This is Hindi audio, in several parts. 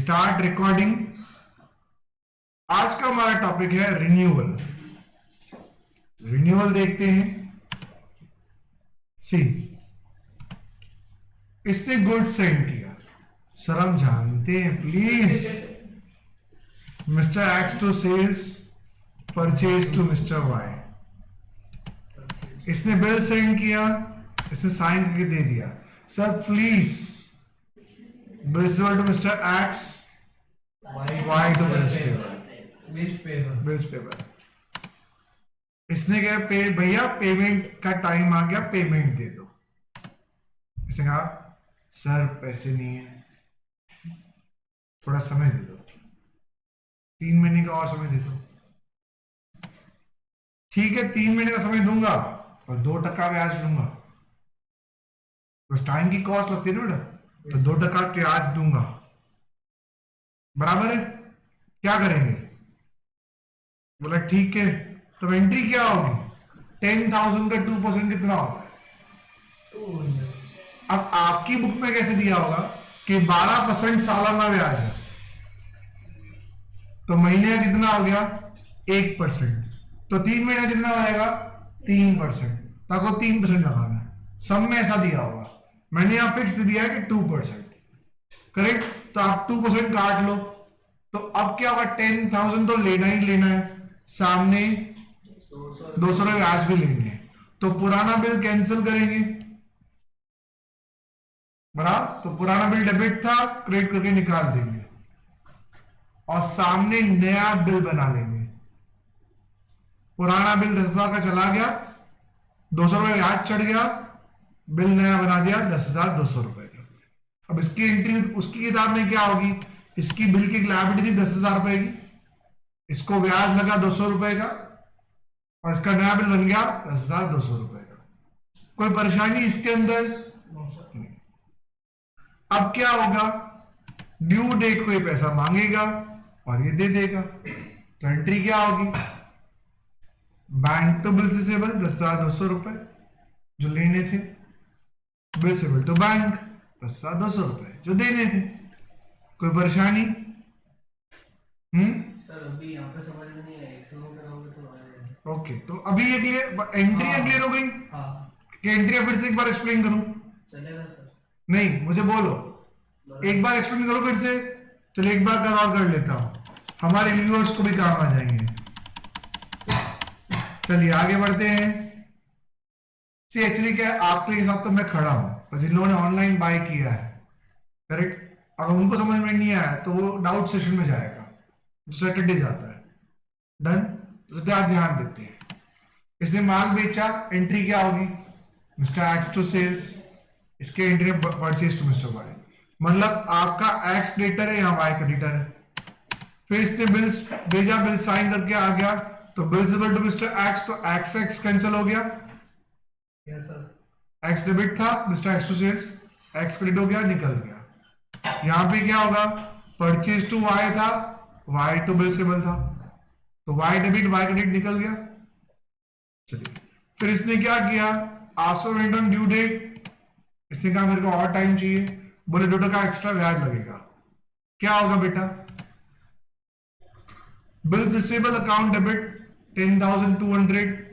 Start recording. आज का हमारा टॉपिक है रिन्यूअल। रिन्यूअल देखते हैं। सी, इसने गुड सेंड किया, सर हम जानते हैं, please. Mister X to sales purchase to mister Y. इसने बिल सेंड किया, इसने साइन करके दे दिया, sir please bills to mister X Y to bills paper. इसने कहा भैया पेमेंट का टाइम आ गया, पेमेंट दे दो। इसने कहा सर पैसे नहीं है, थोड़ा समय दे दो, 3 महीने का और समय दे दो। ठीक है 3 महीने का समय दूंगा और 2% ब्याज दूंगा। तो टाइम की कॉस्ट लगती है ना बेटा, तो 2% ब्याज दूंगा, बराबर है। क्या करेंगे? बोला ठीक है। तो एंट्री क्या होगी? 10,000 का 2% कितना होगा? अब आपकी बुक में कैसे दिया होगा कि 12% सालाना ब्याज है, तो महीने का कितना हो गया? 1%। तो 3 महीना कितना आएगा? 3%। तो आपको 3% लगाना है। सब में ऐसा दिया होगा, मैंने यहां फिक्स दिया है कि 2%, करेक्ट। तो आप 2% काट लो। तो अब क्या होगा? 10,000 तो लेना ही लेना है, सामने 200 रुपए ब्याज भी लेंगे। तो पुराना बिल कैंसिल करेंगे, बराबर। तो पुराना बिल डेबिट था, क्रेडिट करके निकाल देंगे और सामने नया बिल बना लेंगे। पुराना बिल 10,000 का चला गया, 200 रुपए ब्याज चढ़ गया, बिल नया बना दिया 10,200 रुपए का। अब इसकी एंट्री उसकी किताब में क्या होगी? इसकी बिल की लायबिलिटी थी 10,000 रुपए की, इसको ब्याज लगा 200 रुपए का और इसका नया बिल बन गया 10,200 रुपए का। कोई परेशानी इसके अंदर? अब क्या होगा? ड्यू डेट को ये पैसा मांगेगा और ये दे देगा। तो एंट्री क्या होगी? बैंक टू बिल रिसीवेबल 10,200 रुपए जो लेने थे, बिल रिसीवेबल टू बैंक 10,200 रुपए जो देने थे। कोई परेशानी? सर अभी यहाँ पे समझ में नहीं आया, एक्सेल करोगे तो आएगा। ओके, तो अभी ये एंट्री क्लियर हो गई? हाँ। कि एंट्री फिर से एक बार एक्सप्लेन करूं? चलेगा सर। नहीं, मुझे बोलो, एक बार एक्सप्लेन करो फिर से। चलिए एक बार और कर लेता हूं, हमारे व्यूअर्स को भी काम आ जाएंगे। चलिए आगे बढ़ते हैं। सी एक्चुअली क्या है, आपके हिसाब तो मैं खड़ा हूं, और जिन लोगों ने ऑनलाइन बाय किया है, करेक्ट, अगर उनको समझ में नहीं आया तो वो डाउट सेशन में जाएगा, जो सैटरडे जाता है। डन? तो ध्यान देते हैं। इसने माल बेचा, एंट्री क्या होगी? मिस्टर एक्स टू सेल्स, इसके entry purchase to mister Y. मतलब आपका एक्स क्रेडिटर है या वाई क्रेडिटर है। फिर इसने बिल्स भेजा, बिल साइन करके आ गया, तो bill receivable to mister X, तो एक्स एक्स कैंसिल हो गया। Yes sir. एक्स डेबिट था, mister X to sales, X credit हो गया, निकल गया। यहां पे क्या होगा? परचेज टू वाई था, वाई टू बिल रिसीवेबल था, तो वाई डेबिट वाई क्रेडिट निकल गया। चलिए फिर इसने क्या किया? After went on due date, इसने कहा मेरे को और टाइम चाहिए, बोले 2% एक्स्ट्रा ब्याज लगेगा। क्या होगा बेटा? बिल रिसीवेबल अकाउंट डेबिट 10,200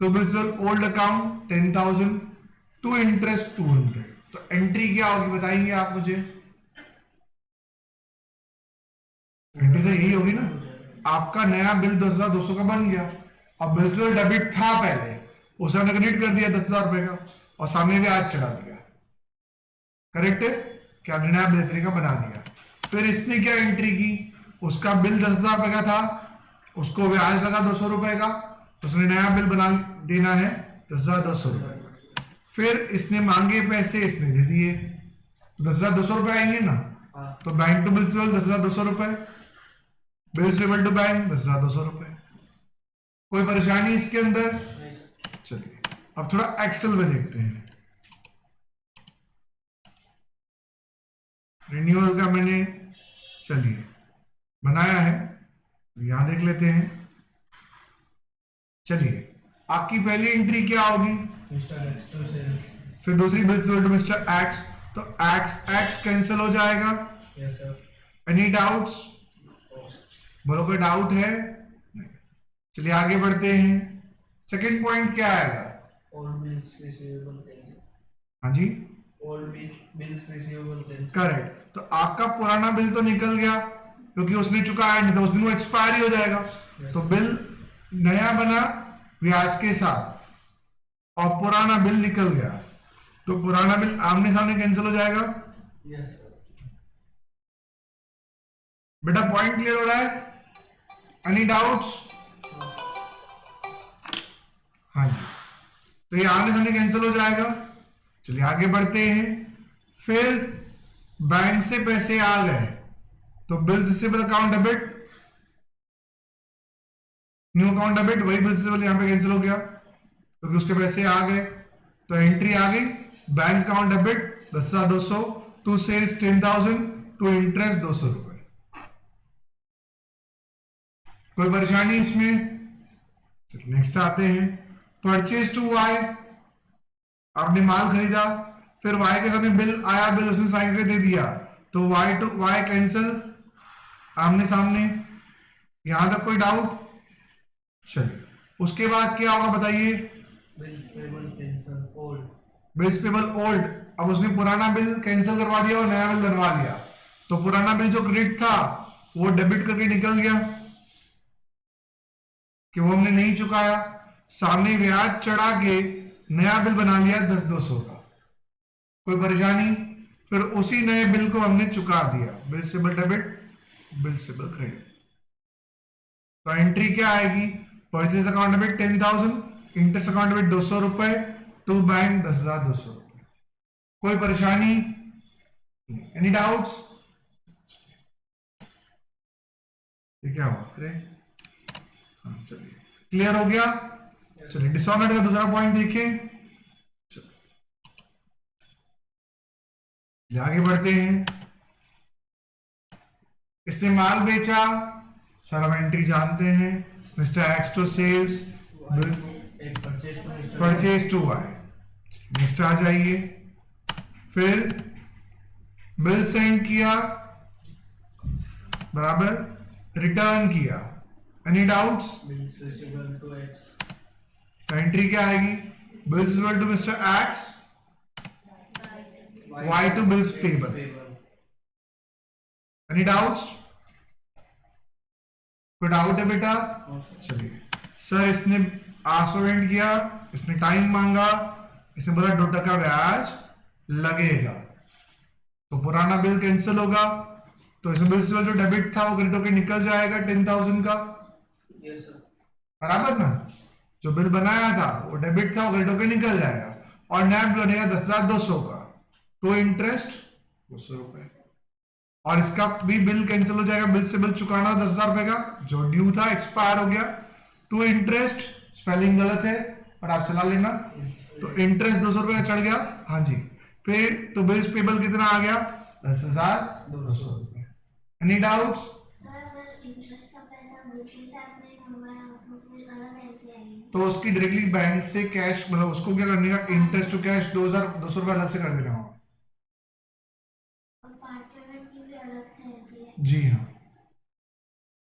तो bill old account 10,000 to interest 200। तो एंट्री क्या होगी बताएंगे आप मुझे? एंट्री तो यही होगी ना, आपका नया बिल 10,200 का बन गया, अब बिल से डेबिट था पहले, उसे हमने क्रेडिट कर दिया 10,000 रुपए का और सामने भी आज चढ़ा दिया, करेक्ट है? क्या नया बिल का बना दिया। फिर इसने क्या एंट्री की? उसका बिल 10,000 रुपए का था, उसको ब्याज लगा 200 रुपए का, तो उसने नया बिल बना देना है 10,200 रुपए का। फिर इसने मांगे पैसे, इसने दे दिए, तो 10,200 रुपए आएंगे ना। तो बैंक टू बिल रिसीवेबल 10,200 रुपए, बिल रिसीवेबल टू बैंक 10,200 रुपए। कोई परेशानी इसके अंदर? चलिए अब थोड़ा एक्सेल में देखते हैं। रिन्यूअल का मैंने चलिए बनाया है, यहां देख लेते हैं। चलिए आपकी पहली एंट्री क्या होगी? Mister X to sales. फिर दूसरी बिल टू मिस्टर एक्स, तो एक्स एक्स कैंसिल हो जाएगा। Yes sir. Any doubts? बोलो कोई डाउट है? नहीं। चलिए आगे बढ़ते हैं। सेकंड पॉइंट क्या आएगा? All bills receivable cancel. हाँ जी, All bills receivable cancel. Correct. तो आपका पुराना बिल तो निकल गया क्योंकि उसने चुकाया नहीं, तो उस दिन वो एक्सपायरी हो जाएगा। तो बिल नया बना ब्याज के साथ और पुराना बिल निकल गया, तो पुराना बिल आमने सामने कैंसिल हो जाएगा। Yes, sir. बेटा पॉइंट क्लियर हो रहा है? Any doubts? हाँ जी, तो ये आमने सामने कैंसिल हो जाएगा। चलिए आगे बढ़ते हैं। फिर बैंक से पैसे आ गए तो bill receivable account debit, new account debit, वही बिल रिसीवेबल यहां पे कैंसिल हो गया क्योंकि उसके पैसे आ गए। तो एंट्री आ गई, bank account debit 10,200 to sales 10,000 to interest 200 रुपए। कोई परेशानी इसमें? नेक्स्ट आते हैं। परचेज टू वाई, आपने माल खरीदा, फिर वाई के सामने बिल आया, बिल उसने साइन करके दे दिया, तो वाई टू वाई कैंसिल आमने सामने। यहां तक कोई डाउट? चलिए उसके बाद क्या होगा बताइए? Bills payable cancel. All. Bills payable old, अब उसने पुराना बिल कैंसिल करवा दिया और नया बिल बनवा लिया, तो पुराना बिल जो क्रेडिट था वो डेबिट करके निकल गया कि वो हमने नहीं चुकाया। सामने ब्याज चढ़ा के नया बिल बना लिया 10,200 का। कोई परेशानी? फिर उसी नए बिल को हमने चुका दिया, बिल सेबल डेबिट, बिल सेबल क्रेडिट। तो एंट्री क्या आएगी? Purchase account debit 10,000, interest account debit 200 रुपए, टू बैंक 10,200 रुपए। कोई परेशानी? Any doubts? ये क्या हुआ? अरे हाँ, चलिए क्लियर हो गया। चलिए डिसऑनर्ड का दूसरा पॉइंट देखिए। आगे बढ़ते हैं। इसने माल बेचा, सर हम एंट्री जानते हैं, मिस्टर एक्स टू सेल्स एक purchase to Mr. Purchase to Y. Next आ जाइए। फिर बिल सेंड किया बराबर, रिटर्न किया। Any doubts? Bills receivable to X. Entry क्या आएगी? Bills receivable to mister X, Y to bills payable. Any doubts? कोई डाउट है बेटा? No, sir. चलिए सर इसने आसोवेंट किया, इसने टाइम मांगा, इसने बोला 2% ब्याज लगेगा, तो पुराना बिल कैंसिल होगा, तो इसमें बिल जो डेबिट था वो क्रेडिट होकर निकल जाएगा 10,000 का। Yes, sir. बराबर ना? जो बिल बनाया था वो डेबिट था, वो क्रेडिट होकर निकल जाएगा और नया बिल बनेगा 10,200 का, तो इंटरेस्ट 200 रुपए, और इसका भी बिल कैंसिल हो जाएगा। बिल से बिल चुकाना 10,000 रुपए का जो ड्यू था, एक्सपायर हो गया। टू इंटरेस्ट, स्पेलिंग गलत है और आप चला लेना, तो इंटरेस्ट 200 रुपए का चढ़ गया। हाँ जी, फिर तो बिल्स पेबल कितना आ गया? 10,200 रुपए। Any doubts? इंटरेस्ट का पैसा बिल के साथ नहीं मंगवाया तो फिर अलग एंट्री आएगी। तो उसकी डायरेक्टली बैंक से कैश, मतलब उसको क्या करने का, इंटरेस्ट टू कैश 2,200 रुपए अलग से कर देना होगा। और पार्ट पेमेंट की भी अलग से एंट्री है। जी हाँ,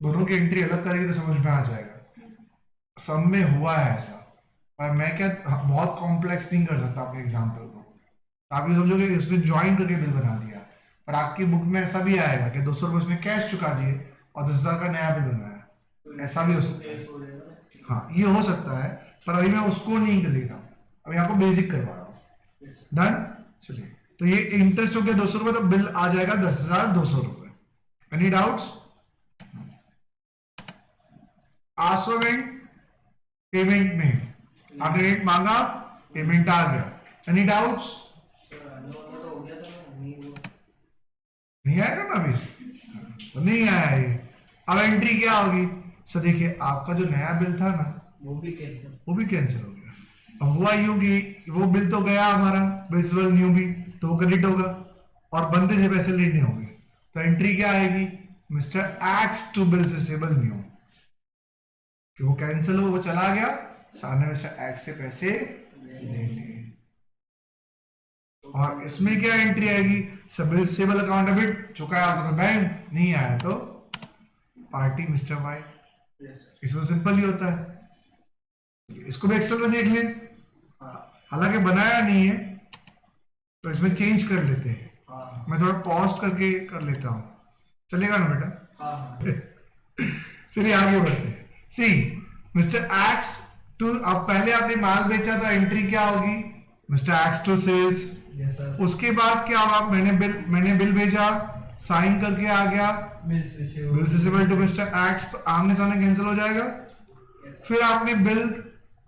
दोनों की एंट्री अलग करेगी तो समझ में आ जाएगा। सब में हुआ है ऐसा, पर मैं क्या बहुत कॉम्प्लेक्स नहीं कर सकता आपके एग्जाम्पल को। आप ये समझोगे कि उसने ज्वाइन करके बिल बना दिया, पर आपकी बुक में ऐसा भी आएगा कि 200 रुपए उसने कैश चुका दिए और 10,000 का नया बिल बनाया, ऐसा भी हो सकता है। हो जाएगा। हाँ ये हो सकता है, पर अभी मैं उसको नहीं कर रहा हूँ, अभी आपको बेसिक करवा रहा हूँ। Yes, sir. डन? चलिए, तो ये इंटरेस्ट हो गया 200 रुपए, तो बिल आ जाएगा 10,200 रुपए। Any doubts? आसोवेंट पेमेंट में आपने रेट मांगा, पेमेंट आ गया। Any doubts? Sir, आने वाला तो हो गया था ना, नहीं हुआ। नहीं आएगा ना अभी, तो नहीं आया ये। अब एंट्री क्या होगी? सर देखिए आपका जो नया बिल था ना वो भी कैंसिल। वो भी कैंसिल हो गया। अब हुआ यूं कि वो बिल तो गया हमारा, बिल न्यू भी, तो वो क्रेडिट होगा और बंदे से पैसे लेने होंगे, तो एंट्री क्या आएगी? Mister X to bill receivable new, कि वो कैंसिल हो, वो चला गया, सामने मिस्टर एक्स से पैसे ले लिए। और इसमें क्या एंट्री आएगी? बिल स्टेबल अकाउंट डेबिट, चुकाया तो बैंक, नहीं आया तो party mister Y. Yes sir. इसमें सिंपल ही होता है। इसको भी एक्सेल में देख लें, हाँ हालांकि बनाया नहीं है तो इसमें चेंज कर लेते हैं। हाँ मैं थोड़ा पॉज करके कर लेता हूं, चलेगा ना बेटा? हाँ हाँ। चलिए आगे बढ़ते हैं। सी मिस्टर एक्स टू, अब पहले आपने माल बेचा तो एंट्री क्या होगी? Mister X to sales. Yes sir. उसके बाद क्या होगा? मैंने बिल भेजा, साइन करके आ गया, bills bill receivable to mister X, तो आमने सामने कैंसिल हो जाएगा। फिर आपने बिल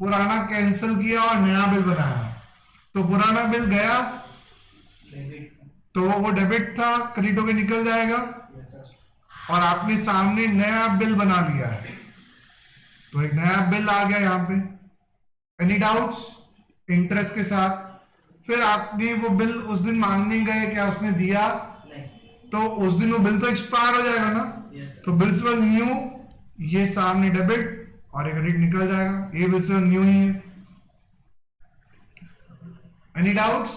पुराना कैंसिल किया और नया बिल बनाया, तो पुराना बिल गया डेबिट। तो वो डेबिट था, क्रेडिट होके निकल जाएगा। Yes sir. और आपने सामने नया बिल बना लिया है, तो एक नया बिल आ गया यहाँ पे। Any doubts? इंटरेस्ट के साथ। फिर आपने वो बिल उस दिन मांगने गए, क्या उसने दिया? नहीं। तो उस दिन वो बिल तो एक्सपायर हो जाएगा ना, यस सर। तो बिल्स वर न्यू, ये सामने डेबिट और एक क्रेडिट निकल जाएगा, ये बिल्स वर न्यू ही है। Any doubts?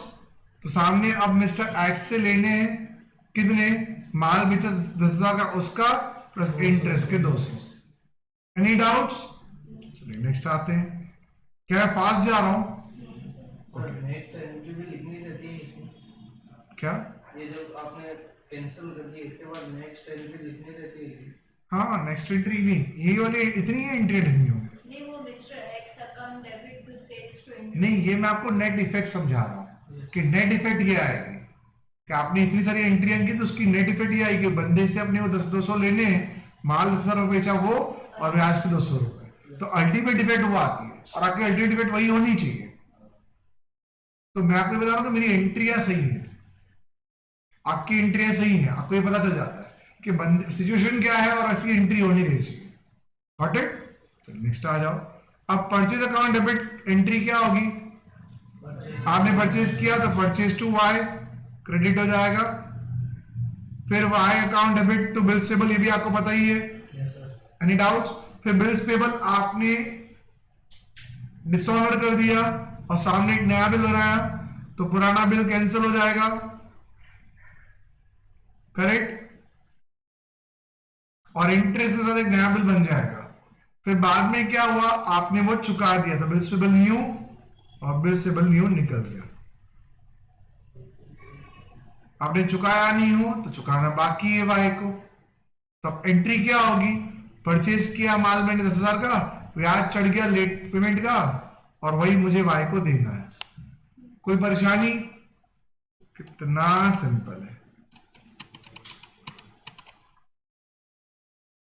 तो सामने अब मिस्टर एक्स से लेने हैं कितने? माल बेचा 10,000 का, उसका प्लस इंटरेस्ट के 200। Any doubts? चलिए नेक्स्ट आते हैं। क्या फास्ट जा रहा हूं सर नेक्स्ट एंट्री भी लिखनी रहती है इसमें। क्या? ये जो आपने कैंसिल कर दिया इसके बाद नेक्स्ट एंट्री लिखनी रहती है। हाँ नेक्स्ट एंट्री नहीं, यही वाली इतनी ही एंट्री लिखनी होगी। नहीं वो mister X account debit to sales to नहीं, ये मैं आपको नेट इफेक्ट समझा रहा हूँ कि नेट इफेक्ट ये आएगी कि आपने इतनी सारी एंट्रियां की तो उसकी नेट इफेक्ट ये आएगी, बंदे से अपने वो 10-200 लेने हैं, माल 10,000 रुपये बेचा वो और ब्याज पे 200 रुपए, तो अल्टीमेट इफेक्ट वो आती है और आपकी अल्टीमेट इफेक्ट वही होनी चाहिए। तो मैं आपको बता रहा हूँ मेरी एंट्रियां सही है, आपकी एंट्रियां सही है, आपको ये पता चल जाता है कि बंदे सिचुएशन क्या है और ऐसी एंट्री होनी नहीं चाहिए। Got it? चलो नेक्स्ट आ जाओ। अब परचेज अकाउंट डेबिट एंट्री क्या होगी? आपने परचेज किया तो परचेज टू वाई क्रेडिट हो जाएगा, फिर Y account debit to bills payable, ये भी आपको पता ही है। Yes sir. Any doubts? फिर बिल्स पेबल आपने डिसऑनर कर दिया और सामने एक नया बिल बनाया, तो पुराना बिल कैंसिल हो जाएगा, करेक्ट? और इंटरेस्ट के साथ एक नया बिल बन जाएगा। फिर बाद में क्या हुआ? आपने वो चुका दिया, तो बिल्स पेबल न्यू और बिल्स पेबल न्यू निकल गया। आपने चुकाया नहीं हो तो चुकाना बाकी है वाई को, तब एंट्री क्या होगी? परचेज किया माल मैंने 10,000 का, ब्याज चढ़ गया लेट पेमेंट का और वही मुझे वाई को देना है। कोई परेशानी? कितना सिंपल है।